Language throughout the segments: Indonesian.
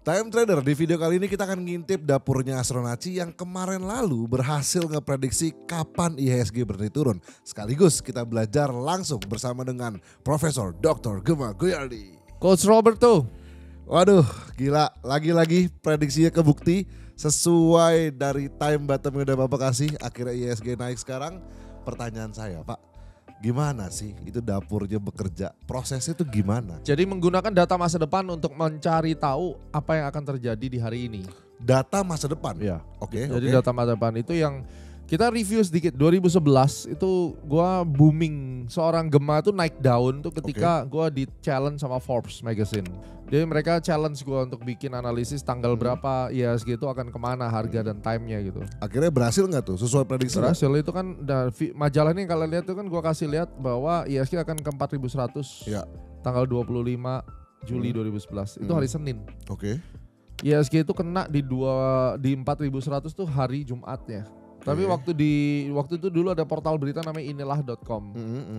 Time Trader, di video kali ini kita akan ngintip dapurnya Astronaci yang kemarin lalu berhasil ngeprediksi kapan IHSG berhenti turun. Sekaligus kita belajar langsung bersama dengan Profesor Dr. Gemma Guyardi. Coach Roberto. Waduh, gila, lagi-lagi prediksinya kebukti sesuai dari time bottom yang udah Bapak kasih. Akhirnya IHSG naik sekarang. Pertanyaan saya, Pak, gimana sih itu dapurnya bekerja? Prosesnya itu gimana? Jadi menggunakan data masa depan untuk mencari tahu apa yang akan terjadi di hari ini. Data masa depan? Ya. Oke. Jadi data masa depan itu yang kita review sedikit. 2011 itu gua booming, seorang Gemma tuh naik daun tuh ketika gua di challenge sama Forbes magazine. Jadi mereka challenge gua untuk bikin analisis tanggal berapa IHSG itu akan kemana harga dan time-nya gitu. Akhirnya berhasil nggak tuh sesuai prediksi? Berhasil itu kan majalah ini yang kalian lihat itu kan gua kasih lihat bahwa IHSG akan ke 4100 ya. Tanggal 25 Juli 2011 itu hari Senin. Oke. IHSG itu kena di 4100 tuh hari Jumatnya. Tapi waktu itu dulu ada portal berita namanya inilah.com.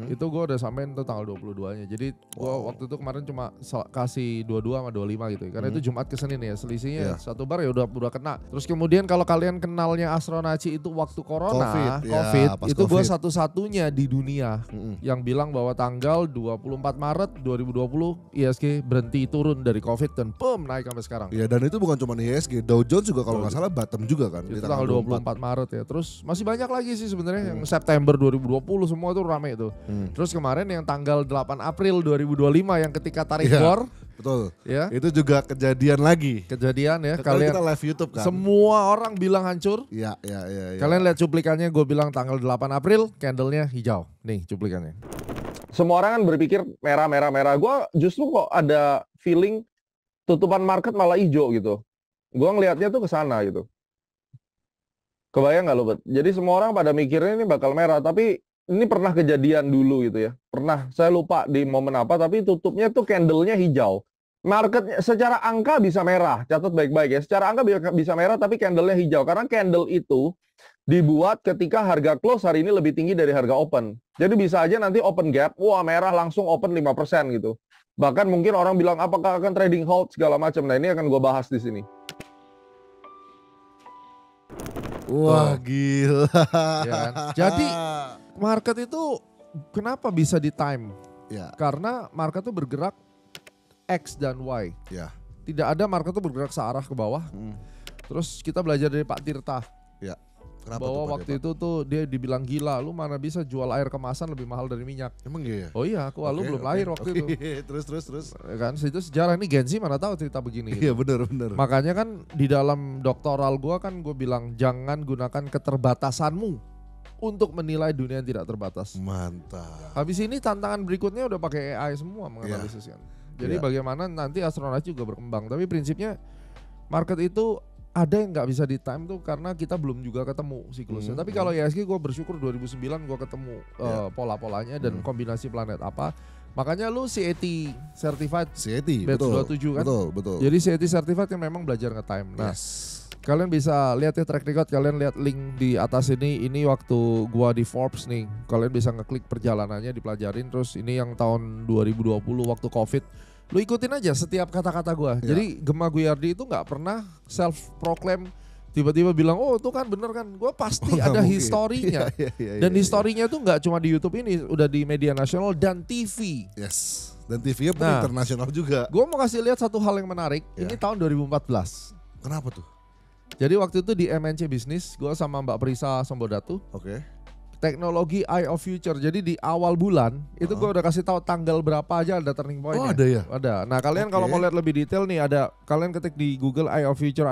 Itu gue udah sampein tuh tanggal 22-nya. Jadi gue waktu itu kemarin cuma kasih 22 sama 25 gitu. Karena itu Jumat ke Senin ya. Selisihnya satu bar ya udah kena. Terus kemudian kalau kalian kenalnya Astronaci itu waktu corona, COVID itu gue satu-satunya di dunia yang bilang bahwa tanggal 24 Maret 2020 IHSG berhenti turun dari COVID dan naik sampai sekarang. Iya, dan itu bukan cuma IHSG, Dow Jones juga kalau nggak salah bottom juga kan. Itu tanggal 24 Maret ya. Terus masih banyak lagi sih sebenarnya yang September 2020 semua tuh rame itu. Terus kemarin yang tanggal 8 April 2025 yang ketika tarik bor. Betul. Ya. Itu juga kejadian lagi. Kejadian ya. Kalian kita live YouTube kan. Semua orang bilang hancur. Iya. Kalian lihat cuplikannya, gue bilang tanggal 8 April candlenya hijau. Nih cuplikannya. Semua orang kan berpikir merah. Gue justru kok ada feeling tutupan market malah hijau gitu. Gue ngelihatnya tuh ke sana gitu. Kebayang nggak lo, Bet? Jadi semua orang pada mikirnya ini bakal merah, tapi ini pernah kejadian dulu gitu ya. Pernah, saya lupa di momen apa, tapi tutupnya tuh candle-nya hijau. Marketnya secara angka bisa merah, catat baik-baik ya. Secara angka bisa merah, tapi candle-nya hijau. Karena candle itu dibuat ketika harga close hari ini lebih tinggi dari harga open. Jadi bisa aja nanti open gap, wah merah langsung open 5% gitu. Bahkan mungkin orang bilang apakah akan trading halt segala macam. Nah ini akan gue bahas di sini. Wah gila. Ya kan? Jadi market itu kenapa bisa di time? Ya. Karena market itu bergerak X dan Y. Ya. Tidak ada market itu bergerak searah ke bawah. Terus kita belajar dari Pak Tirta. Ya. Kenapa bahwa tuh, waktu itu tuh dia dibilang gila, lu mana bisa jual air kemasan lebih mahal dari minyak. Emang iya? Oh iya, lu belum lahir waktu itu. Terus. Kan itu sejarah, ini Gen Z mana tahu cerita begini gitu. Iya benar. Makanya kan di dalam doktoral gua kan gue bilang jangan gunakan keterbatasanmu untuk menilai dunia yang tidak terbatas. Mantap. Habis ini tantangan berikutnya udah pakai AI semua menganalisis kan. Jadi bagaimana nanti Astronaci juga berkembang. Tapi prinsipnya market itu ada yang nggak bisa di time tuh karena kita belum juga ketemu siklusnya. Tapi kalau IHSG gue bersyukur 2009 gue ketemu pola-polanya dan kombinasi planet apa. Makanya lu CAT certified, batch 27 kan. Betul. Jadi CAT certified yang memang belajar nge-time. Nah, kalian bisa lihat ya track record, kalian lihat link di atas ini waktu gua di Forbes nih. Kalian bisa ngeklik perjalanannya, dipelajarin. Terus ini yang tahun 2020 waktu Covid. Lu ikutin aja setiap kata-kata gue. Jadi Gemma Guyardi itu nggak pernah self-proclaim tiba-tiba bilang, oh itu kan bener kan. Gue pasti ada historinya. Dan historinya itu nggak cuma di YouTube ini, udah di media nasional dan TV. Yes. Dan TV-nya pun internasional juga. Gue mau kasih lihat satu hal yang menarik. Ini tahun 2014. Kenapa tuh? Jadi waktu itu di MNC Business, gue sama Mbak Prisa Sombodatu. Oke. Teknologi Eye of Future. Jadi di awal bulan itu gue udah kasih tahu tanggal berapa aja ada turning point. Oh ada ya? Ada. Nah kalian kalau mau lihat lebih detail nih ada, kalian ketik di Google Eye of Future.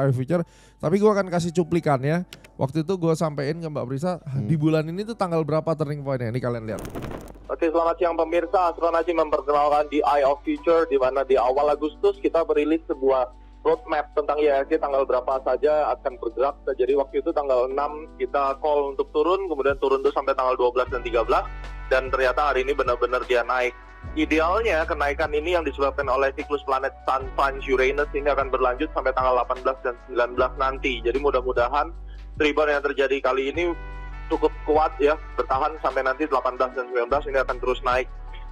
Tapi gue akan kasih cuplikannya. Waktu itu gue sampein ke Mbak Prisa di bulan ini tuh tanggal berapa turning pointnya. Ini kalian lihat. Oke, selamat siang pemirsa. Astronaci memperkenalkan di Eye of Future, di mana di awal Agustus kita berilis sebuah roadmap tentang IHSG tanggal berapa saja akan bergerak. Jadi waktu itu tanggal 6 kita call untuk turun, kemudian turun tuh sampai tanggal 12 dan 13, dan ternyata hari ini benar-benar dia naik. Idealnya kenaikan ini yang disebabkan oleh siklus planet Sun, Punch, Uranus ini akan berlanjut sampai tanggal 18 dan 19 nanti. Jadi mudah-mudahan rebound yang terjadi kali ini cukup kuat ya, bertahan sampai nanti 18 dan 19 ini akan terus naik.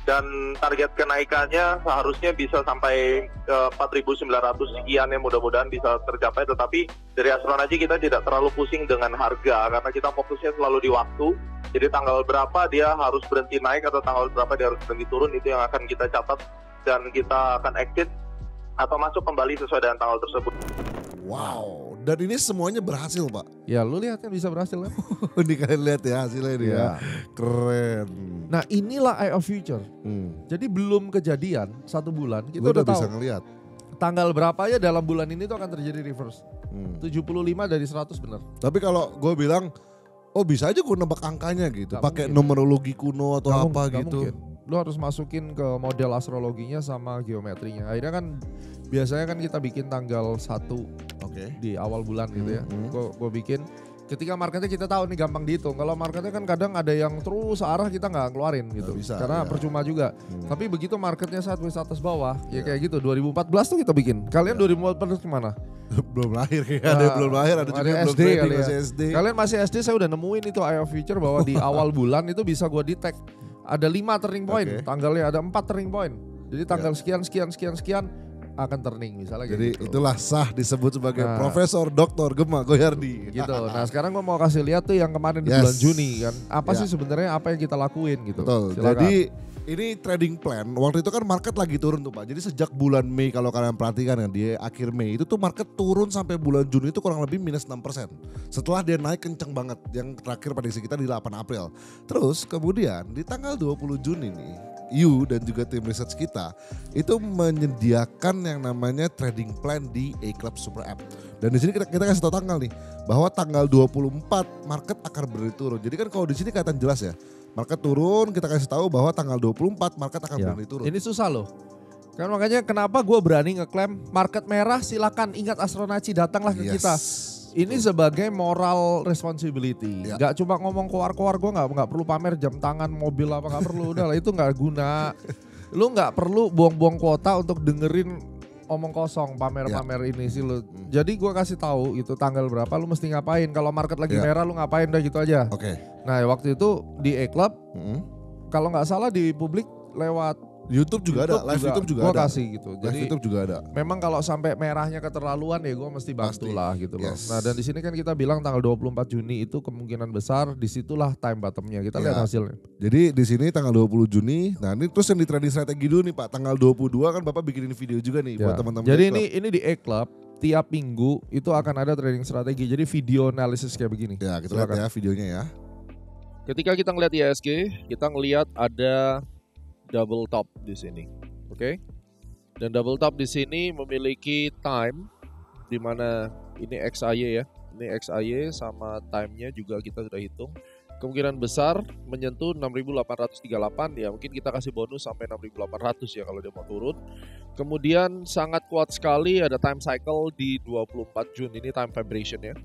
Dan target kenaikannya seharusnya bisa sampai 4.900 sekian ya, mudah-mudahan bisa tercapai. Tetapi dari Astronaci kita tidak terlalu pusing dengan harga karena kita fokusnya selalu di waktu. Jadi tanggal berapa dia harus berhenti naik atau tanggal berapa dia harus berhenti turun, itu yang akan kita catat dan kita akan exit atau masuk kembali sesuai dengan tanggal tersebut. Wow, dan ini semuanya berhasil Pak. Ya lu lihat kan bisa berhasil kan. Ini kalian lihat ya hasilnya ini ya. Keren. Nah inilah Eye of Future. Jadi belum kejadian 1 bulan kita Lu udah bisa tahu ngelihat. tanggal berapa ya dalam bulan ini tuh akan terjadi reverse. 75 dari 100 bener. Tapi kalau gue bilang, oh bisa aja gue nebak angkanya gitu. Gak Pakai mungkin. numerologi kuno atau Gak apa gak gitu. mungkin. Lu harus masukin ke model astrologinya sama geometrinya. Akhirnya kan biasanya kan kita bikin tanggal 1 Oke. di awal bulan gitu ya. Gue bikin ketika marketnya kita tahu nih gampang dihitung. Kalau marketnya kan kadang ada yang terus arah kita nggak keluarin gitu. Nggak bisa, karena ya. percuma juga. Tapi begitu marketnya sideways atas bawah ya kayak gitu. 2014 tuh kita bikin. Kalian 2014 kemana? Belum lahir kayaknya, ada yang belum lahir, ada juga yang belum SD trading, kali ya. masih SD. Kalian masih SD, saya udah nemuin itu Eye of Future bahwa di awal bulan itu bisa gue detect ada 5 turning point, Oke. tanggalnya ada 4 turning point. Jadi tanggal sekian akan turning misalnya kayak Jadi gitu. itulah sah disebut sebagai Nah. Profesor Dr. Gemma Goyardi. Gitu. Nah sekarang gue mau kasih lihat tuh yang kemarin di Yes. bulan Juni kan. Apa Ya. sih sebenarnya apa yang kita lakuin gitu. Betul. Silakan. Jadi ini trading plan. Waktu itu kan market lagi turun tuh Pak. Jadi sejak bulan Mei kalau kalian perhatikan kan di akhir Mei itu tuh market turun sampai bulan Juni itu kurang lebih minus 6%. Setelah dia naik kenceng banget. Yang terakhir prediksi kita di 8 April. Terus kemudian di tanggal 20 Juni nih, you dan juga tim research kita itu menyediakan yang namanya trading plan di A-Club Super App. Dan di sini kita kasih tahu tanggal nih bahwa tanggal 24 market akan berhenti turun. Jadi kan kalau di sini kelihatan jelas ya. Market turun, kita kasih tahu bahwa tanggal 24 market akan Ya. berhenti turun. Ini susah loh. Kan makanya kenapa gue berani ngeklaim market merah silakan ingat Astronaci datanglah ke Yes. kita. Ini sebagai moral responsibility. Ya. Gak cuma ngomong keluar-keluar, gue nggak perlu pamer jam tangan mobil apa nggak perlu. Udah lah itu nggak guna. Lu nggak perlu buang-buang kuota untuk dengerin omong kosong pamer-pamer ini sih lu. Jadi gue kasih tahu itu tanggal berapa lu mesti ngapain. Kalau market lagi Ya. merah lu ngapain udah gitu aja. Oke. Nah waktu itu di A-Club kalau nggak salah di publik lewat YouTube juga ada, live YouTube juga gua ada. kasih gitu. Live Jadi YouTube juga ada. memang kalau sampai merahnya keterlaluan ya gue mesti bantu Pasti. lah gitu loh. Yes. Nah dan di sini kan kita bilang tanggal 24 Juni itu kemungkinan besar disitulah time bottomnya. Kita lihat Ya. hasilnya. Jadi di sini tanggal 20 Juni. Nah ini terus yang di trading strategi dulu nih Pak. Tanggal 22 kan Bapak bikinin video juga nih buat Ya. teman-teman. Jadi A-Club. ini di A-Club tiap minggu itu akan ada trading strategi. Jadi video analisis kayak begini. Ya kita lihat Silakan. ya videonya ya. Ketika kita ngelihat IHSG, kita ngelihat ada double top di sini. Oke. Dan double top di sini memiliki time di mana ini XAY ya. Ini XAY sama time-nya juga kita sudah hitung. Kemungkinan besar menyentuh 6.838 ya, mungkin kita kasih bonus sampai 6.800 ya kalau dia mau turun. Kemudian sangat kuat sekali ada time cycle di 24 Jun, ini time vibration ya.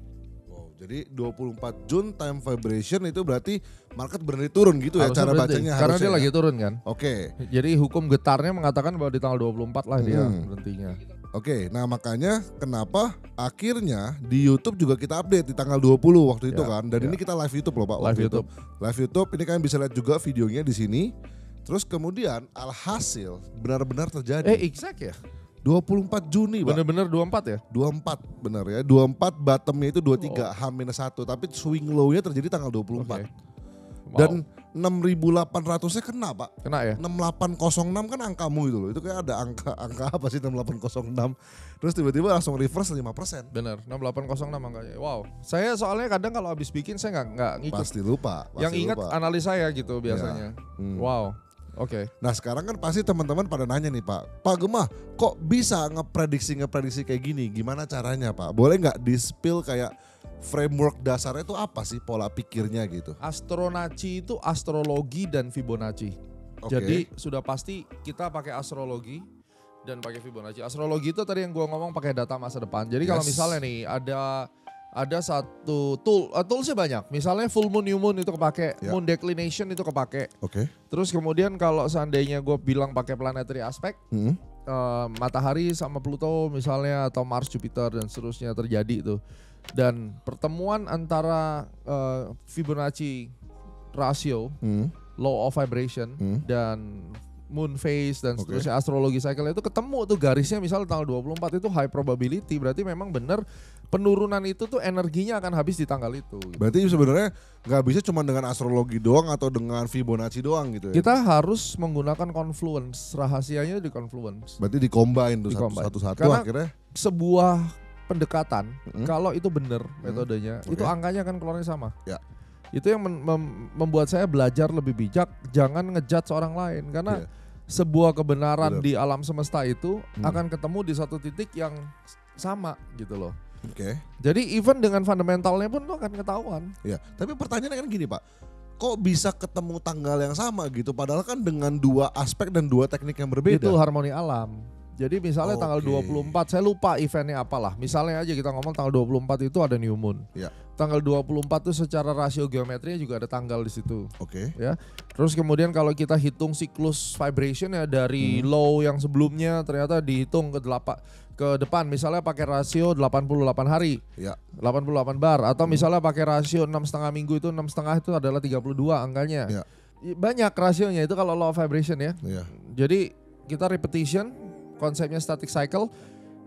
Wow, jadi 24 Jun time vibration itu berarti market berhenti turun gitu ya Harusnya cara berhenti. bacanya Karena harusnya dia ya? lagi turun kan. Oke. Jadi hukum getarnya mengatakan bahwa di tanggal 24 lah dia Hmm. berhentinya. Oke, nah makanya kenapa akhirnya di YouTube juga kita update di tanggal 20 waktu itu Ya, kan. Dan ya. ini kita live YouTube loh Pak. Live waktu YouTube. itu. Live YouTube, ini kalian bisa lihat juga videonya di sini. Terus kemudian alhasil benar-benar terjadi. Exact ya? 24 Juni Pak. Bener-bener 24 ya? 24 benar ya. 24 bottomnya itu 23 H-1. Tapi swing low-nya terjadi tanggal 24. Oke. Wow. Dan 6.800-nya kena Pak. Kena ya? 6806 kan angkamu itu loh. Itu kayak ada angka apa sih 6806. Terus tiba-tiba langsung reverse 5%. Bener, 6806 angkanya. Wow, saya soalnya kadang kalau habis bikin saya nggak ngikut. Pasti lupa. Yang ingat lupa. analis saya gitu biasanya. Wow, oke. Nah sekarang kan pasti teman-teman pada nanya nih Pak. Pak Gemma kok bisa ngeprediksi kayak gini? Gimana caranya Pak? Boleh nggak di-spill kayak framework dasarnya itu apa sih pola pikirnya gitu? Astronaci itu astrologi dan Fibonacci. Oke. Jadi sudah pasti kita pakai astrologi dan pakai Fibonacci. Astrologi itu tadi yang gua ngomong pakai data masa depan. Jadi kalau Yes. misalnya nih ada satu toolsnya banyak. Misalnya full moon, new moon itu kepake, Ya. moon declination itu kepake. Oke. Terus kemudian kalau seandainya gue bilang pakai planetary aspect, matahari sama Pluto misalnya atau Mars, Jupiter dan seterusnya terjadi itu. Dan pertemuan antara Fibonacci ratio, law of vibration dan moon phase dan seterusnya, astrologi cycle itu ketemu tuh garisnya, misalnya tanggal 24 itu high probability, berarti memang benar penurunan itu tuh energinya akan habis di tanggal itu. Berarti sebenarnya nggak bisa cuma dengan astrologi doang atau dengan Fibonacci doang gitu ya. Kita harus menggunakan confluence, rahasianya di confluence. Berarti di-combine tuh satu-satu akhirnya. Sebuah pendekatan, kalau itu benar metodenya, itu angkanya akan keluarnya sama. Ya. Itu yang membuat saya belajar lebih bijak, jangan ngejudge orang lain, karena sebuah kebenaran di alam semesta itu akan ketemu di satu titik yang sama gitu loh. Jadi even dengan fundamentalnya pun itu akan ketahuan. Ya, tapi pertanyaannya kan gini Pak, kok bisa ketemu tanggal yang sama gitu, padahal kan dengan dua aspek dan dua teknik yang berbeda. Itu harmoni alam. Jadi misalnya tanggal 24, saya lupa eventnya apalah. Misalnya aja kita ngomong tanggal 24 itu ada new moon. Ya. Tanggal 24 itu secara rasio geometrinya juga ada tanggal di situ. Ya. Terus kemudian kalau kita hitung siklus vibration ya dari low yang sebelumnya ternyata dihitung ke depan, misalnya pakai rasio 88 hari. Ya. 88 bar atau misalnya pakai rasio 6,5 minggu, itu 6,5 itu adalah 32 angkanya. Ya. Banyak rasionya itu kalau law of vibration ya. Jadi kita repetition, konsepnya static cycle,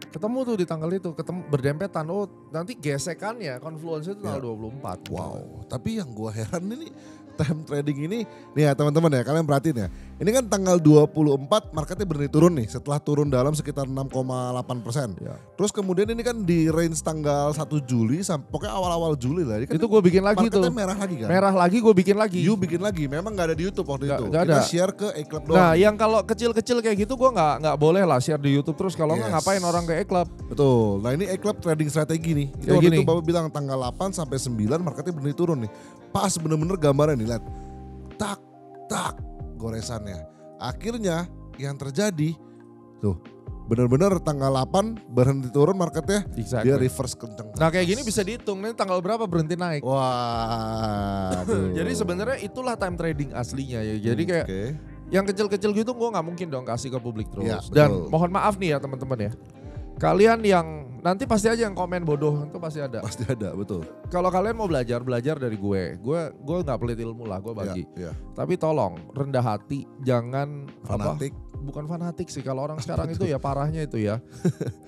ketemu tuh di tanggal itu, ketemu berdempetan. Oh, nanti gesekannya confluence itu tanggal 24. Wow, tapi yang gua heran ini time trading ini nih ya teman-teman ya, kalian perhatiin ya. Ini kan tanggal 24 marketnya berhenti turun nih setelah turun dalam sekitar 6,8%. Terus kemudian ini kan di range tanggal 1 Juli sampai pokoknya awal-awal Juli lah. Ini kan itu gue bikin lagi tuh. Marketnya merah lagi kan? Merah lagi, gue bikin lagi. You bikin lagi, memang gak ada di YouTube waktu itu. Gak kita ada. share ke E-Club doang. Nah yang kalau kecil-kecil kayak gitu gue nggak boleh lah share di YouTube terus, kalau nggak ngapain orang ke E-Club. Betul, nah ini E-Club trading strategi nih. Itu waktu itu Bapak bilang tanggal 8 sampai 9 marketnya berhenti turun nih. Pas bener-bener gambarnya nih, lihat. Tak, tak, goresannya. Akhirnya yang terjadi tuh bener-bener tanggal 8 berhenti turun marketnya, dia reverse kenceng. Nah kayak gini bisa dihitung nih tanggal berapa berhenti naik. Wah. Jadi sebenarnya itulah time trading aslinya ya. Jadi kayak yang kecil-kecil gitu gue nggak mungkin dong kasih ke publik terus. Ya, dan mohon maaf nih ya teman-teman ya. Kalian yang nanti pasti aja yang komen bodoh itu pasti ada. Pasti ada, betul. Kalau kalian mau belajar dari gue nggak pelit ilmu lah, gue bagi. Tapi tolong rendah hati, jangan fanatik. Bukan fanatik sih, kalau orang sekarang itu ya parahnya itu ya.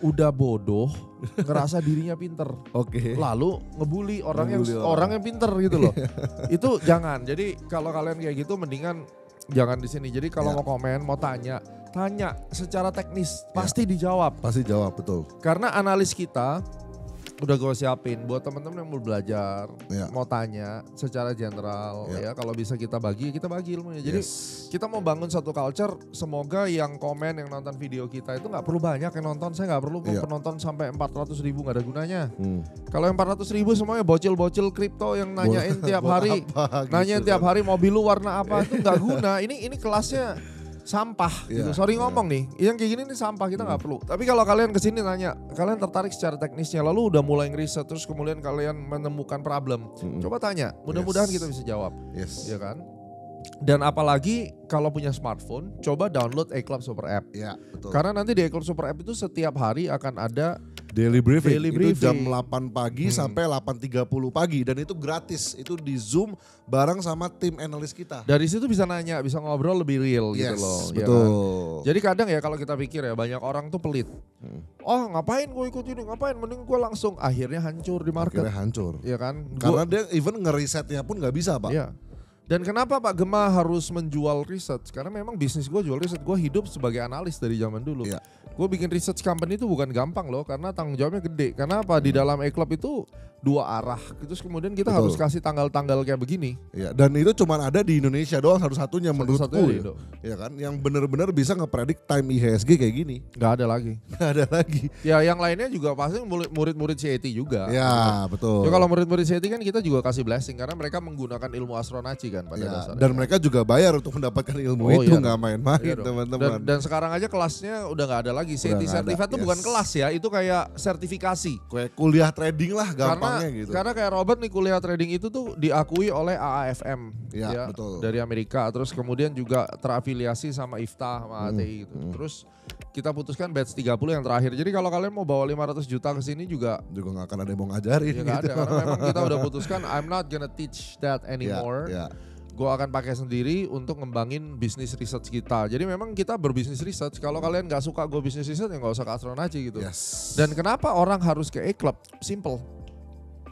Udah bodoh, ngerasa dirinya pinter. Lalu ngebully orang yang pinter gitu loh. Itu jangan. Jadi kalau kalian kayak gitu mendingan jangan di sini. Jadi kalau mau komen, mau tanya secara teknis, pasti dijawab. Pasti jawab, betul. Karena analis kita udah gue siapin buat teman-teman yang mau belajar, mau tanya secara general ya. Kalau bisa kita bagi ilmunya. Jadi kita mau bangun satu culture, semoga yang komen, yang nonton video kita itu nggak perlu banyak yang nonton. Saya nggak perlu penonton sampai 400.000, nggak ada gunanya. Kalau yang 400.000 semuanya bocil-bocil kripto yang nanyain tiap hari, nanyain tiap hari mobil lu warna apa, itu nggak guna. Ini kelasnya sampah gitu. Sorry ngomong nih, yang kayak gini nih sampah, kita nggak perlu. Tapi kalau kalian kesini nanya, kalian tertarik secara teknisnya, lalu udah mulai ngeriset, terus kemudian kalian menemukan problem, coba tanya, mudah-mudahan kita bisa jawab, ya kan? Dan apalagi kalau punya smartphone, coba download E-Club Super App. Betul. Karena nanti di E-Club Super App itu setiap hari akan ada Daily briefing. Itu jam 8 pagi sampai 8.30 pagi, dan itu gratis. Itu di Zoom bareng sama tim analis kita. Dari situ bisa nanya, bisa ngobrol lebih real gitu loh. Betul. Ya kan? Jadi kadang ya kalau kita pikir ya, banyak orang tuh pelit. Oh ngapain gue ikut ini, ngapain, mending gue langsung. Akhirnya hancur di market. Akhirnya hancur. Ya kan? Karena dia even ngerisetnya pun gak bisa Pak. Iya. Dan kenapa Pak Gema harus menjual research? Karena memang bisnis gue jual riset. Gue hidup sebagai analis dari zaman dulu. Gue bikin research company itu bukan gampang loh, karena tanggung jawabnya gede. Karena apa? Di dalam E-Club itu dua arah. Terus kemudian kita harus kasih tanggal-tanggal kayak begini. Dan itu cuma ada di Indonesia doang, satu-satunya menurutku. Ya kan? Yang benar-benar bisa ngepredik time IHSG kayak gini. Gak ada lagi. Gak ada lagi. Ya yang lainnya juga pasti murid-murid CET juga. Ya betul. Ya kalau murid-murid CET kan kita juga kasih blessing, karena mereka menggunakan ilmu astronaci kan pada dasarnya. Dan mereka juga bayar untuk mendapatkan ilmu itu, nggak main-main teman-teman. Dan sekarang aja kelasnya udah nggak ada lagi. CET sertifikat itu bukan kelas ya, itu kayak sertifikasi. Kayak kuliah trading lah gampangnya gitu. Karena kayak Robert nih, kuliah trading itu tuh diakui oleh AAFM ya, betul. Dari Amerika. Terus kemudian juga terafiliasi sama IFTA sama ATI gitu. Terus kita putuskan batch 30 yang terakhir. Jadi kalau kalian mau bawa 500 juta ke sini juga nggak akan ada yang mau ngajarin. Ya, gitu. Ada, karena memang kita udah putuskan I'm not gonna teach that anymore. gue akan pakai sendiri untuk ngembangin bisnis research kita. Jadi memang kita berbisnis research. Kalau kalian nggak suka gue bisnis research ya nggak usah ke Astronaci gitu. Yes. Dan kenapa orang harus ke E-Club? Simple.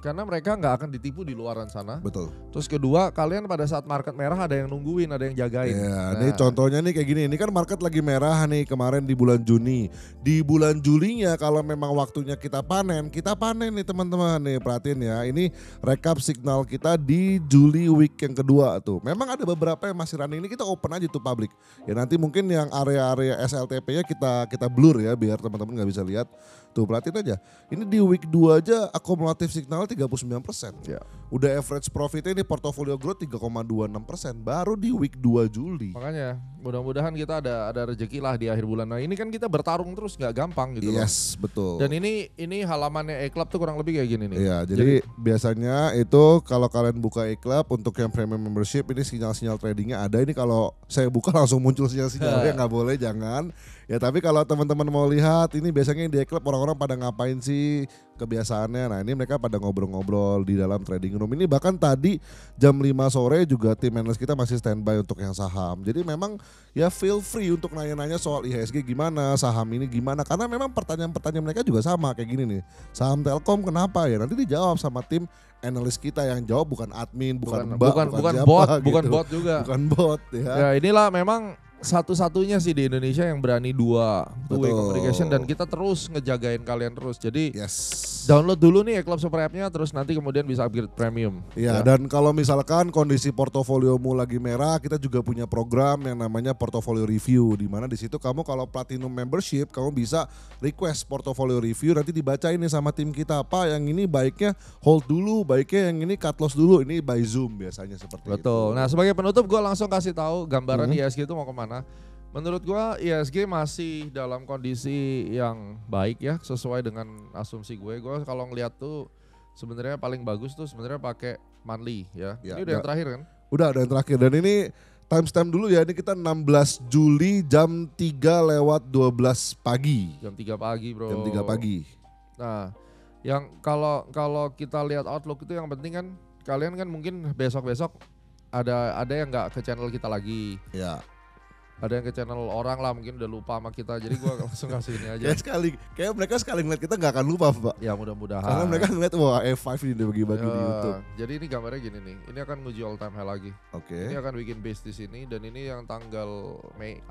Karena mereka nggak akan ditipu di luaran sana. Betul. Terus kedua, kalian pada saat market merah ada yang nungguin, ada yang jagain. Ya, ini contohnya nih kayak gini. Ini kan market lagi merah nih kemarin di bulan Juni. Di bulan Julinya kalau memang waktunya kita panen nih teman-teman nih. Perhatiin ya, ini rekap signal kita di Juli week yang kedua tuh. Memang ada beberapa yang masih running, ini kita open aja tuh public. Ya nanti mungkin yang area-area SLTP-nya kita blur ya biar teman-teman nggak bisa lihat. Tuh perhatiin aja. Ini di week 2 aja akumulatif signal 39%. Ya. Udah average profitnya ini portfolio growth 3,26%. Baru di week 2 Juli. Makanya mudah-mudahan kita ada rezeki lah di akhir bulan. Nah ini kan kita bertarung terus nggak gampang gitu loh. Yes, betul. Dan ini halamannya E-Club tuh kurang lebih kayak gini nih. Iya, jadi biasanya itu kalau kalian buka E-Club untuk yang premium membership ini sinyal-sinyal tradingnya ada. Ini kalau saya buka langsung muncul sinyal-sinyalnya nggak boleh, jangan. Ya tapi kalau teman-teman mau lihat ini biasanya di E-Club orang-orang pada ngapain sih kebiasaannya. Nah ini mereka pada ngobrol-ngobrol di dalam trading room. Ini bahkan tadi jam 5 sore juga tim analis kita masih standby untuk yang saham. Jadi memang ya feel free untuk nanya-nanya soal IHSG gimana, saham ini gimana. Karena memang pertanyaan-pertanyaan mereka juga sama kayak gini nih. Saham Telkom kenapa ya? Nanti dijawab sama tim analis kita, yang jawab bukan admin, bukan mbak, bukan siapa, bot, gitu. bukan bot juga. Bukan bot ya. Ya inilah memang satu-satunya sih di Indonesia yang berani two-way communication dan kita terus ngejagain kalian terus. Jadi download dulu nih E-Club Super App-nya terus nanti kemudian bisa upgrade premium. Ya, dan kalau misalkan kondisi portofoliomu lagi merah, kita juga punya program yang namanya portfolio review, di mana di situ kamu kalau platinum membership kamu bisa request portfolio review, nanti dibacain nih sama tim kita, apa yang ini baiknya hold dulu, baiknya yang ini cut loss dulu, ini by Zoom biasanya seperti itu. Betul. Nah sebagai penutup gue langsung kasih tahu gambaran IHSG itu mau kemana. Menurut gua IHSG masih dalam kondisi yang baik ya, sesuai dengan asumsi gue. Gua kalau ngeliat tuh sebenarnya paling bagus tuh sebenarnya pakai monthly ya. Ini udah yang terakhir kan? Udah ada yang terakhir dan ini timestamp dulu ya. Ini kita 16 Juli jam 3:12 pagi. Jam 3 pagi, Bro. Jam 3 pagi. Nah, yang kalau kita lihat outlook itu yang penting kan kalian kan mungkin besok-besok ada yang nggak ke channel kita lagi. Ya. Ada yang ke channel orang lah mungkin udah lupa sama kita, jadi gue langsung kasih ini aja. Kayak mereka sekali ngeliat kita nggak akan lupa Pak. Ya mudah-mudahan. Karena mereka ngeliat wah F5 ini udah bagi-bagi di YouTube. Jadi ini gambarnya gini nih, ini akan nguji all time high lagi. Oke. Ini akan bikin base di sini dan ini yang tanggal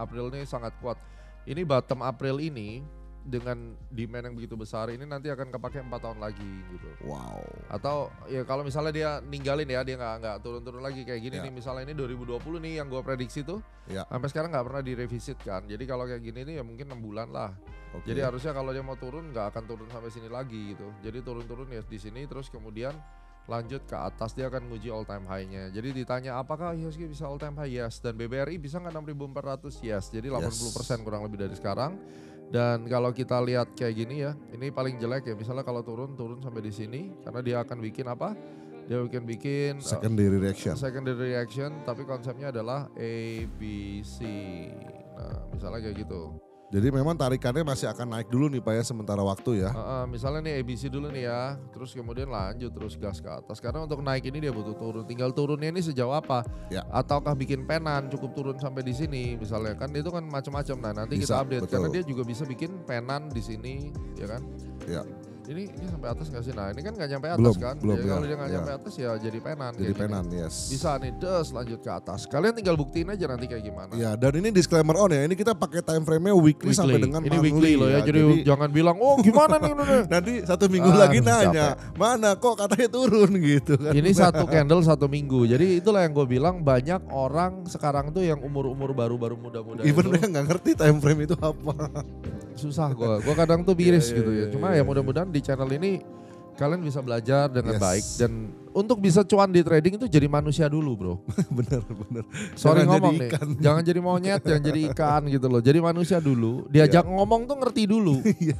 April ini sangat kuat. Ini bottom April ini dengan demand yang begitu besar ini nanti akan kepake 4 tahun lagi gitu. Wow. Atau ya kalau misalnya dia ninggalin ya, dia nggak turun-turun lagi kayak gini nih, misalnya ini 2020 nih yang gue prediksi tuh sampai sekarang nggak pernah direvisit kan. Jadi kalau kayak gini nih ya mungkin 6 bulan lah. Jadi harusnya kalau dia mau turun nggak akan turun sampai sini lagi gitu. Jadi turun-turun ya di sini terus kemudian lanjut ke atas dia akan nguji all time high-nya. Jadi ditanya apakah IHSG bisa all time high? Yes. Dan BBRI bisa nggak 6.400? Yes. Jadi 80% kurang lebih dari sekarang. Dan kalau kita lihat kayak gini ya, ini paling jelek ya. Misalnya kalau turun sampai di sini, karena dia akan bikin apa? Dia akan bikin secondary reaction. Secondary reaction, tapi konsepnya adalah ABC. Nah, misalnya kayak gitu. Jadi memang tarikannya masih akan naik dulu nih Pak ya sementara waktu ya. Misalnya nih ABC dulu nih ya, terus kemudian lanjut terus gas ke atas. Karena untuk naik ini dia butuh turun. Tinggal turunnya ini sejauh apa? Ya. Ataukah bikin penan cukup turun sampai di sini misalnya, kan itu kan macam-macam. Nah nanti bisa, kita update betul. Karena dia juga bisa bikin penan di sini, ya kan? Ya. Ini sampai atas nggak sih? Nah ini kan nggak nyampe atas kan? Belum, ya, kalau dia nggak nyampe atas ya jadi penan. Jadi penan, yes. Bisa nih, lanjut ke atas. Kalian tinggal buktiin aja nanti kayak gimana. Ya, dan ini disclaimer on ya. Ini kita pakai time frame-nya weekly sampai dengan ini weekly loh ya. Jadi jangan bilang, oh gimana nih. Nanti 1 minggu lagi nanya, mana kok katanya turun gitu kan. Ini 1 candle 1 minggu. Jadi itulah yang gue bilang, banyak orang sekarang tuh yang umur-umur baru muda-muda. Even mereka nggak ngerti time frame itu apa. Susah gue kadang tuh miris gitu ya. Cuma ya mudah-mudahan di channel ini kalian bisa belajar dengan baik dan untuk bisa cuan di trading itu jadi manusia dulu bro. bener. Sorry ngomong nih, jangan jadi monyet, jangan jadi ikan gitu loh. Jadi manusia dulu, diajak ngomong tuh ngerti dulu. Iya.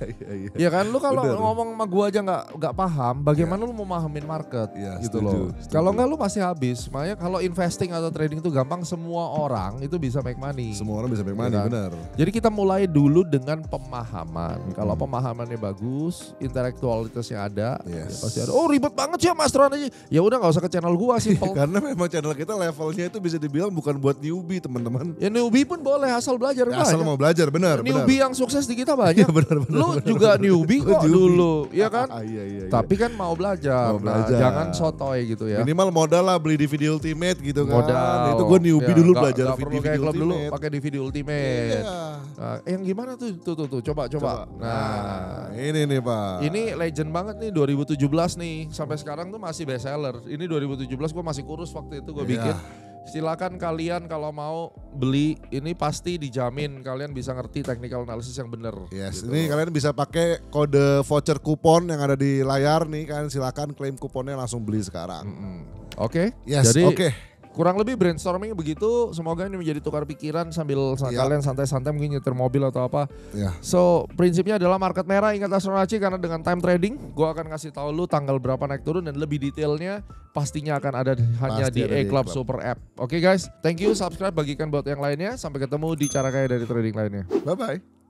Ya kan lu kalau ngomong sama gua aja nggak paham, bagaimana lu mau mahamin market gitu loh. Kalau nggak lu pasti habis. Makanya kalau investing atau trading itu gampang, semua orang itu bisa make money. Semua orang bisa make money, kan? benar. Jadi kita mulai dulu dengan pemahaman. Kalau pemahamannya bagus, intelektualitasnya ada, ya pasti ada. Oh ribet banget sih Mas Ron aja. ya udah nggak usah ke channel gua, simple. Karena memang channel kita levelnya itu bisa dibilang bukan buat newbie teman-teman. Ya newbie pun boleh asal belajar. Ya, asal mau belajar, benar. Newbie yang sukses di kita banyak. benar. Lu juga newbie kok dulu, iya kan? Iya. Tapi kan mau belajar. Nah, jangan sotoy gitu ya. Minimal modal lah beli DVD Ultimate gitu kan. Modal. Itu gue newbie dulu belajar gak perlu kayak DVD klub dulu Ultimate. pakai DVD Ultimate. Iya. Nah, yang gimana tuh? Tuh, coba. Nah, ini nih Pak. Ini legend banget nih 2017 nih. Sampai sekarang tuh masih best seller. Ini 2017 gue masih kurus waktu itu gue bikin. Silakan kalian kalau mau beli, ini pasti dijamin kalian bisa ngerti technical analysis yang bener. Yes, gitu. ini kalian bisa pakai kode voucher kupon yang ada di layar nih kan, silakan klaim kuponnya langsung beli sekarang. Oke. Yes, Jadi oke. kurang lebih brainstorming begitu. Semoga ini menjadi tukar pikiran sambil kalian santai-santai mungkin nyetir mobil atau apa. Ya. So prinsipnya adalah market merah, ingat Astronaci, karena dengan time trading gue akan kasih tahu lu tanggal berapa naik turun dan lebih detailnya pastinya akan ada hanya Pasti di ada di A-Club A-Club. Super App. Oke guys, thank you, subscribe, bagikan buat yang lainnya. Sampai ketemu di cara kaya dari trading lainnya. Bye-bye.